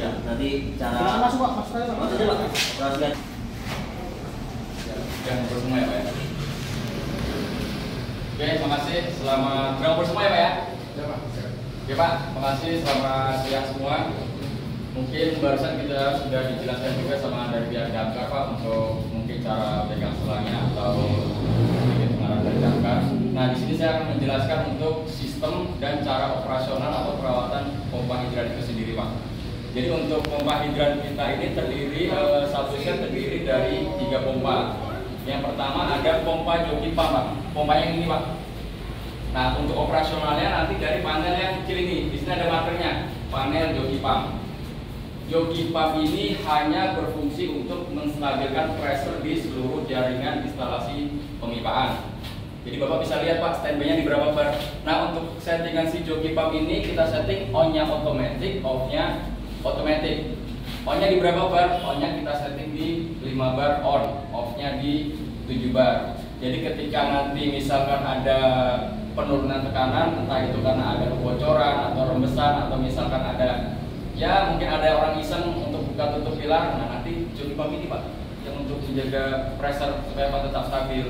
Ya, nanti cara masuk Pak, masuk aja Pak. masuk aja Pak. Operasikan. Yang bersama ya Pak ya. Oke, makasih. Selamat berapa bersama ya Pak ya? Ya Pak. Oke Pak, makasih. Selamat siang semua. Mungkin barusan kita sudah dijelaskan juga sama dari pihak damkar Pak untuk mungkin cara pegang selangnya atau sedikit pengarah dari damkar. Nah di sini saya akan menjelaskan untuk sistem dan cara operasional atau perawatan pompa hidran itu sendiri Pak. Jadi untuk pompa hidran kita ini terdiri satu set terdiri dari 3 pompa. Yang pertama ada pompa joki pump Pak. Pompa yang ini Pak. Nah untuk operasionalnya nanti dari panel yang kecil ini. Di sini ada markernya, panel joki pump. Joki pump ini hanya berfungsi untuk menstabilkan pressure di seluruh jaringan instalasi pemipaan. Jadi Bapak bisa lihat Pak standby-nya di berapa bar. Nah untuk settingan si joki pump ini kita setting on-nya otomatis, off-nya otomatis. On-nya di berapa bar? On-nya kita setting di 5 bar on, off-nya di 7 bar. Jadi ketika nanti misalkan ada penurunan tekanan, entah itu karena ada kebocoran atau rembesan atau misalkan ada ya mungkin ada orang iseng untuk buka tutup pilar, nah nanti joki pump ini Pak yang untuk menjaga pressure supaya Pak tetap stabil.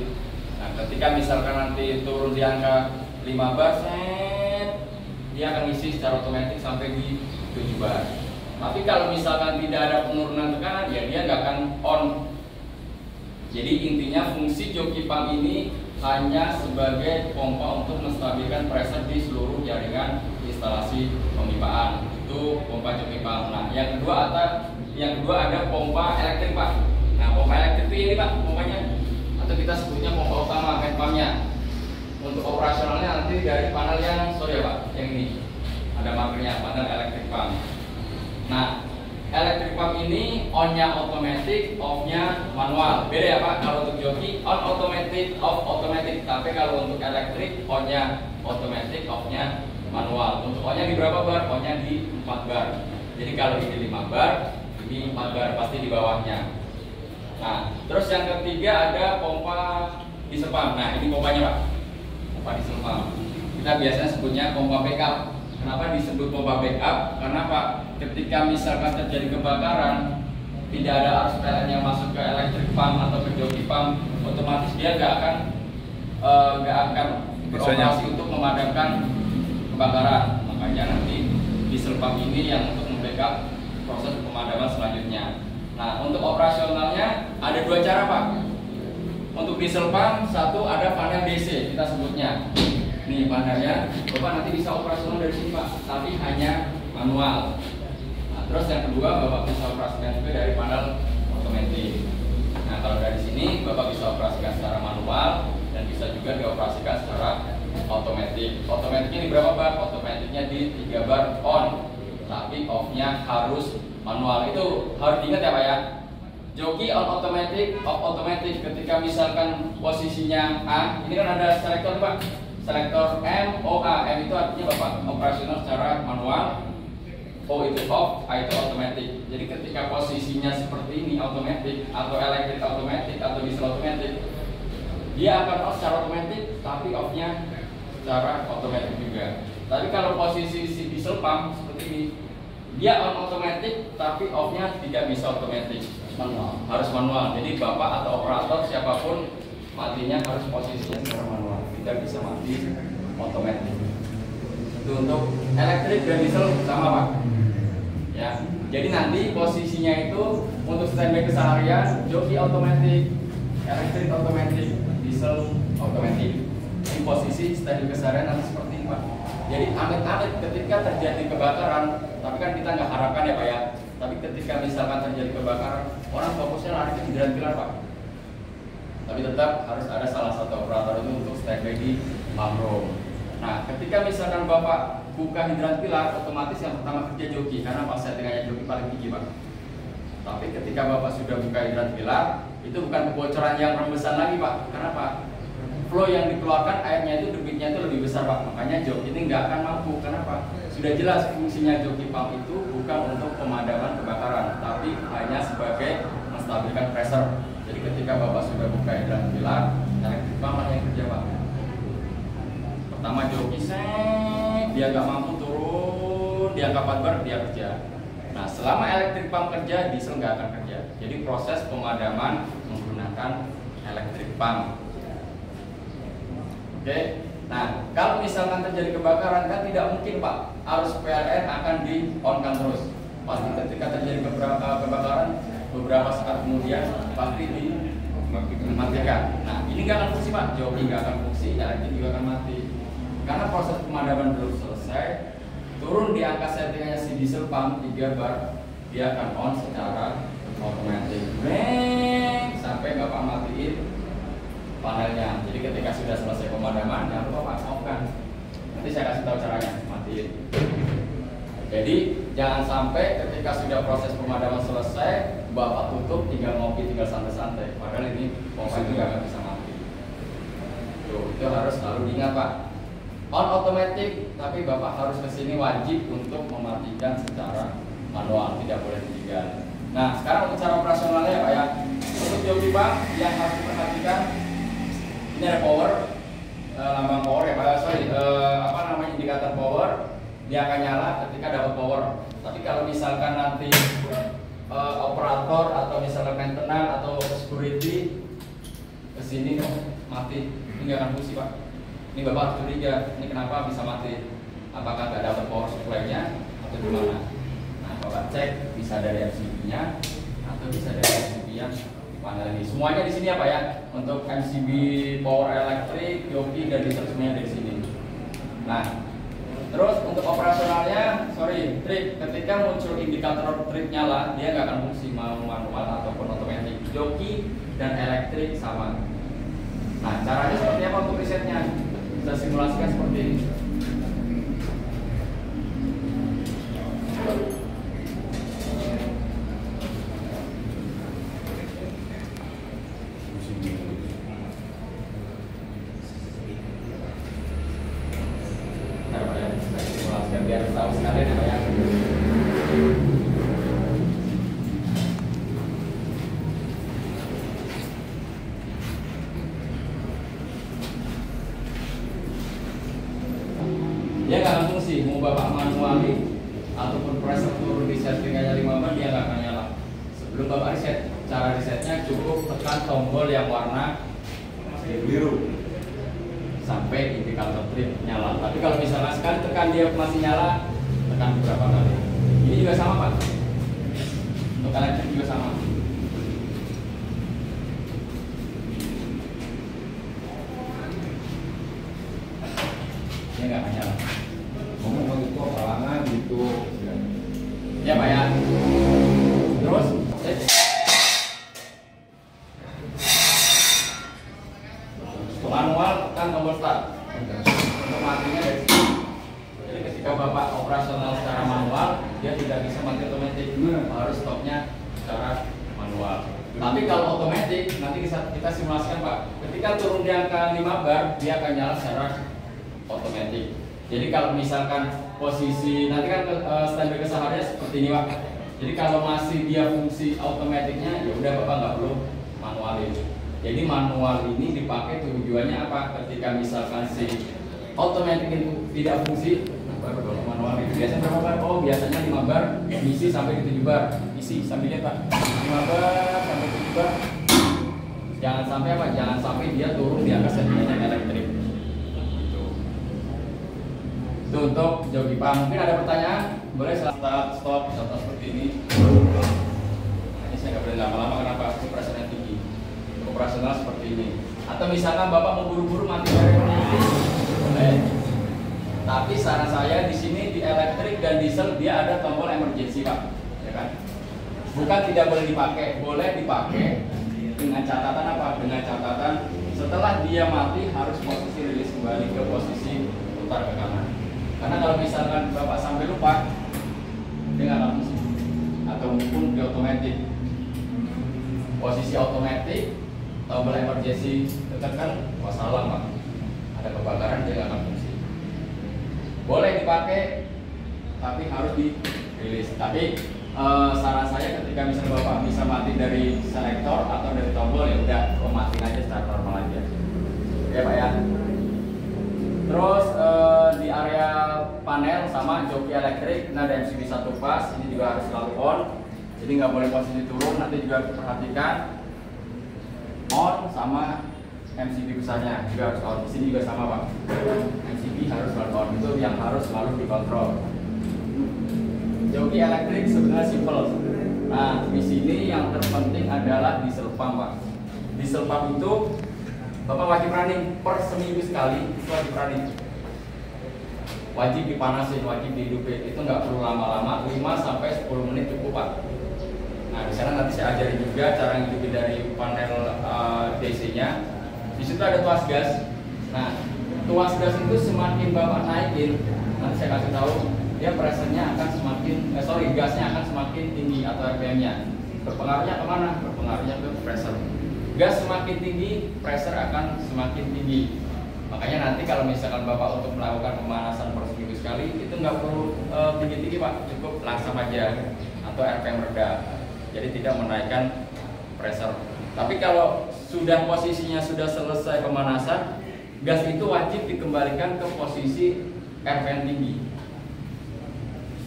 Nah ketika misalkan nanti turun di angka 5 bar, dia akan isi secara otomatis sampai di 7 bar. Tapi kalau misalkan tidak ada penurunan tekanan, ya dia nggak akan on. Jadi intinya fungsi joki pump ini hanya sebagai pompa untuk menstabilkan pressure di seluruh jaringan instalasi pemipaan. Itu pompa joki pump. Nah, yang kedua ada pompa elektrik Pak. Nah, pompa elektrik itu ini Pak, pompanya atau kita sebutnya pompa utama hand pumpnya. Untuk operasionalnya nanti dari panel yang sorry ya Pak, yang ini ada markernya panel elektrik pump. Nah, elektrik pump ini on-nya otomatis, off-nya manual. Beda ya Pak, kalau untuk joki on otomatis, off otomatis. Tapi kalau untuk elektrik on-nya otomatis, off-nya manual. Untuk on-nya di berapa bar? On-nya di 4 bar. Jadi kalau ini 5 bar, ini 4 bar pasti di bawahnya. Nah, terus yang ketiga ada pompa diesel pump. Nah, ini pompanya Pak. Pompa diesel pump. Kita biasanya sebutnya pompa backup. Kenapa disebut pompa backup? Karena Pak, ketika misalkan terjadi kebakaran, tidak ada arus PLN yang masuk ke elektrik pump atau ke joki pump, otomatis dia nggak akan beroperasi untuk memadamkan kebakaran. Makanya nanti diesel pump ini yang untuk membackup proses pemadaman selanjutnya. Nah, untuk operasionalnya ada 2 cara Pak. Untuk diesel pump, satu ada panel DC kita sebutnya. Nih panelnya, Bapak nanti bisa operasional dari sini Pak, tapi hanya manual. Nah, terus yang kedua Bapak bisa operasikan juga dari panel otomatis. Nah, kalau dari sini Bapak bisa operasikan secara manual dan bisa juga dioperasikan secara otomatis. Otomatisnya di berapa bar? Otomatisnya di 3 bar on, tapi off-nya harus manual. Itu harus diingat ya Pak ya. Joki on otomatis, off otomatis. Ketika misalkan posisinya A, ini kan ada selektor Pak. Selektor M, O, A. M itu artinya Bapak operasional secara manual, O itu off, A itu otomatis. Jadi ketika posisinya seperti ini otomatis atau elektrik otomatis atau diesel otomatis, dia akan off secara otomatis, tapi off-nya secara otomatis juga. Tapi kalau posisi si diesel pump seperti ini, dia on otomatis, tapi off-nya tidak bisa otomatis, manual, harus manual. Jadi Bapak atau operator siapapun matinya harus posisinya secara manual, tidak bisa mati otomatis. Itu untuk elektrik dan diesel sama Pak. Ya, jadi nanti posisinya itu untuk standby keseharian, joki otomatis, elektrik otomatis, diesel otomatis. Ini posisi standby keseharian nanti seperti ini Pak. Jadi amit-amit ketika terjadi kebakaran, tapi kan kita nggak harapkan ya Pak ya. Tapi ketika misalkan terjadi kebakaran, orang fokusnya lari ke hidran pilar Pak. Tapi tetap harus ada salah satu operator itu untuk standby di pump. Nah, ketika misalkan Bapak buka hidran pilar, otomatis yang pertama kerja joki, karena pas settingannya joki paling tinggi Pak. Tapi ketika Bapak sudah buka hidran pilar, itu bukan kebocoran yang rembesan lagi Pak. Karena Pak, flow yang dikeluarkan airnya itu debitnya itu lebih besar Pak. Makanya joki ini nggak akan mampu. Karena Pak, sudah jelas fungsinya joki pump itu bukan untuk pemadaman kebakaran, tapi hanya sebagai menstabilkan pressure. Jadi ketika Bapak sudah buka hidran pilar, elektrik pump yang kerja Pak. Pertama joki dia nggak mampu turun, dia angka 4 bar, dia kerja. Nah selama elektrik pump kerja, diesel nggak akan kerja. Jadi proses pemadaman menggunakan elektrik pump. Oke. Nah, kalau misalkan terjadi kebakaran kan tidak mungkin Pak, arus PLN akan di on-kan terus. Pasti ketika terjadi kebakaran beberapa saat kemudian pasti dimatikan. Nah, ini nggak akan fungsi Pak, joki nggak akan fungsi, elektrik juga akan mati. Karena proses pemadaman belum selesai, turun di angka settingannya si diesel pump 3 bar, dia akan on secara otomatis. Sampai Bapak matiin panelnya. Jadi ketika sudah selesai pemadaman, jangan lupa Pak off-kan. Nanti saya kasih tahu caranya, matiin. Jadi jangan sampai ketika sudah proses pemadaman selesai, Bapak tutup, tinggal ngopi, tinggal santai-santai. Padahal ini pompa juga nggak bisa mati. Tuh, itu harus selalu diingat Pak. On otomatis, tapi Bapak harus kesini wajib untuk mematikan secara manual, tidak boleh ditinggal. Nah, sekarang untuk cara operasionalnya ya Pak ya. Untuk joki Pak yang harus diperhatikan, ini ada power, lambang power ya Pak. Indikator power, dia akan nyala ketika dapat power. Tapi kalau misalkan nanti operator atau misalkan maintenance atau security kesini mati, ini nggak akan fungsi Pak. Ini Bapak harus curiga, ini kenapa bisa mati? Apakah nggak dapat power supply-nya atau gimana? Nah, Bapak cek bisa dari MCB-nya atau bisa dari MCB yang di panel ini. Semuanya di sini apa ya? Untuk MCB power elektrik, joki dan diesel semuanya dari sini. Nah, terus untuk operasionalnya, trip. Ketika muncul indikator trip nyala, dia nggak akan fungsi mau manual ataupun otomatis. Joki dan elektrik sama. Nah, caranya seperti apa untuk risetnya? Kita simulasikan seperti ini. Biar tahu sekalian apa ya. Dia nggak akan fungsi, mau Bapak manuali ataupun pressure turun di settingannya 5 bar, dia nggak akan nyala. Sebelum Bapak reset, cara resetnya cukup tekan tombol yang warna biru sampai indikator trip nyala. Tapi kalau misalnya sekali tekan dia masih nyala, tekan beberapa kali. Ini juga sama Pak. Untuk elektrik juga sama. Ini nggak akan nyala. Ngomong itu halangan gitu. Ya Pak ya. Terus manual tekan tombol start. Untuk matinya dari sini. Jadi ketika Bapak operasional secara manual, dia tidak bisa mati otomatis. Harus stopnya secara manual. Tapi kalau otomatis, nanti kita simulasikan Pak. Ketika turun di angka 5 bar, dia akan nyala secara otomatis. Jadi kalau misalkan posisi nanti kan standby kesehariannya seperti ini Pak. Jadi kalau masih dia fungsi otomatiknya, ya udah Bapak nggak perlu manualin. Jadi manual ini dipakai tujuannya apa? Ketika misalkan si otomatis itu tidak fungsi, baru dong manual itu. Biasanya berapa bar? Oh biasanya 5 bar, isi sampai 7 bar. Isi sampai lihat Pak, 5 bar sampai 7 bar. Jangan sampai apa? Jangan sampai dia turun di angka settingan elektrik. Itu untuk joki pump. Mungkin ada pertanyaan? Boleh start, stop seperti ini. Nah, ini saya nggak boleh lama-lama kenapa? Operasionalnya tinggi. Operasional seperti ini. Atau misalkan Bapak mau buru-buru mati dari boleh. Tapi saran saya di sini di elektrik dan diesel dia ada tombol emergency Pak, ya kan? Bukan tidak boleh dipakai, boleh dipakai dengan catatan apa? Dengan catatan setelah dia mati harus posisi rilis kembali ke posisi putar ke kanan. Karena kalau misalkan Bapak sampai lupa, dia nggak akan fungsi. Atau mungkin di otomatis, posisi otomatis, tombol emergency tekan, wassalam Pak. Ada kebakaran dia nggak akan fungsi. Boleh dipakai, tapi harus dirilis. Tapi saran saya ketika misalnya Bapak bisa mati dari selektor atau dari tombol, ya udah matiin aja secara normal aja. Oke Pak ya. Terus di area panel sama joki elektrik, nah ada MCB 1 pas, ini juga harus selalu on. Jadi nggak boleh posisi turun. Nanti juga perhatikan on sama MCB besarnya juga harus on. Di sini juga sama Pak. MCB harus selalu on, itu yang harus selalu dikontrol. Joki elektrik sebenarnya simple. Nah, di sini yang terpenting adalah diesel pump Pak. Diesel pump itu Bapak wajib running per seminggu sekali, itu wajib running. Wajib dipanasin, wajib dihidupin. Itu nggak perlu lama-lama, 5-10 menit cukup Pak. Nah, di sana nanti saya ajarin juga cara ngidupin dari panel DC-nya. Di situ ada tuas gas. Nah, tuas gas itu semakin Bapak naikin, nanti saya kasih tahu, dia pressure-nya akan semakin, gasnya akan semakin tinggi atau RPM-nya. Berpengaruhnya kemana? Berpengaruhnya ke pressure. Gas semakin tinggi, pressure akan semakin tinggi. Makanya nanti kalau misalkan Bapak untuk melakukan pemanasan per seminggu sekali, itu nggak perlu tinggi-tinggi Pak, cukup langsam aja atau RPM rendah. Jadi tidak menaikkan pressure. Tapi kalau sudah posisinya sudah selesai pemanasan, gas itu wajib dikembalikan ke posisi RPM tinggi.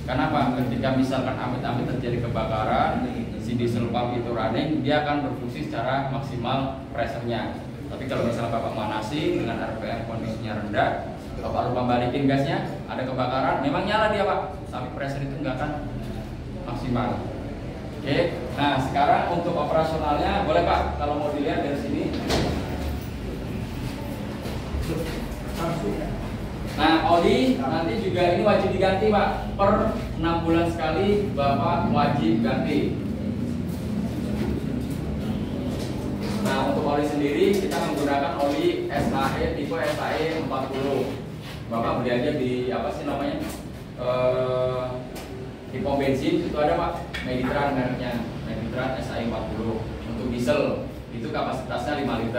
Kenapa? Ketika misalkan amit-amit terjadi kebakaran, si diesel pump itu running, dia akan berfungsi secara maksimal pressure-nya. Tapi kalau misalnya Bapak manasi dengan RPM kondisinya rendah, Bapak lupa balikin gasnya, ada kebakaran, memang nyala dia Pak, tapi pressure itu nggak akan maksimal. Oke, nah sekarang untuk operasionalnya boleh Pak, kalau mau dilihat dari sini. Nah, oli nanti juga ini wajib diganti Pak, per 6 bulan sekali Bapak wajib ganti. Nah, untuk oli sendiri kita menggunakan oli SAE tipe SAE 40. Bapak beli aja di apa sih namanya? Di pom bensin itu ada Pak, Meditran mereknya, Meditran SAE 40. Untuk diesel itu kapasitasnya 5 liter.